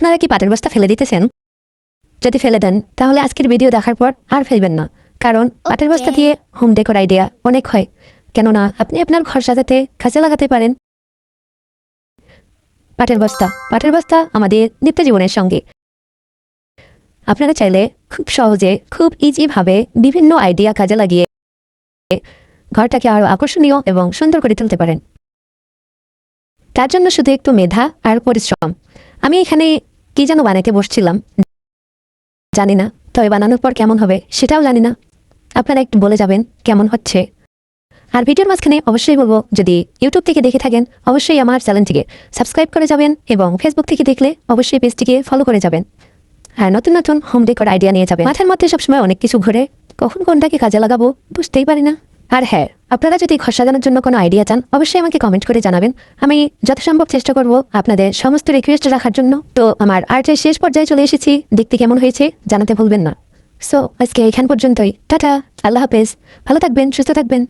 আপনারা কি পাটের বস্তা ফেলে দিতেছেন? যদি ফেলে দেন তাহলে আজকের ভিডিও দেখার পর আর ফেলবেন না, কারণ পাটের বস্তা দিয়ে হোম ডেকোর আইডিয়া অনেক হয়। কেননা আপনি আপনার ঘর সাজাতে কাজে লাগাতে পারেন পাটের বস্তা আমাদের নিত্য জীবনের সঙ্গে। আপনারা চাইলে খুব সহজে, খুব ইজিভাবে বিভিন্ন আইডিয়া কাজে লাগিয়ে ঘরটাকে আরো আকর্ষণীয় এবং সুন্দর করে তুলতে পারেন। তার জন্য শুধু একটু মেধা আর পরিশ্রম। আমি এখানে কি যেন বানাতে বসছিলাম, জানি না, তবে বানানোর পর কেমন হবে সেটাও জানি না। আপনারা একটু বলে যাবেন কেমন হচ্ছে। আর ভিডিওর মাঝখানে অবশ্যই বলবো, যদি ইউটিউব থেকে দেখে থাকেন অবশ্যই আমার চ্যানেলটিকে সাবস্ক্রাইব করে যাবেন, এবং ফেসবুক থেকে দেখলে অবশ্যই পেজটিকে ফলো করে যাবেন। আর নতুন নতুন হোম ডেকোর আইডিয়া নিয়ে যাবেন। মাথার মধ্যে সবসময় অনেক কিছু ঘুরে, কখন কোনটাকে কাজে লাগাবো বুঝতেই পারি না। আর হ্যাঁ, আপনারা যদি ঘর সাজানোর জন্য কোনো আইডিয়া চান অবশ্যই আমাকে কমেন্ট করে জানাবেন। আমি যথাসম্ভব চেষ্টা করব আপনাদের সমস্ত রিকোয়েস্ট রাখার জন্য। তো আমার আর্টের শেষ পর্যায়ে চলে এসেছি, দেখতে কেমন হয়েছে জানাতে ভুলবেন না। সো আজকে এখান পর্যন্তই, টাটা, আল্লাহ হাফেজ, ভালো থাকবেন, সুস্থ থাকবেন।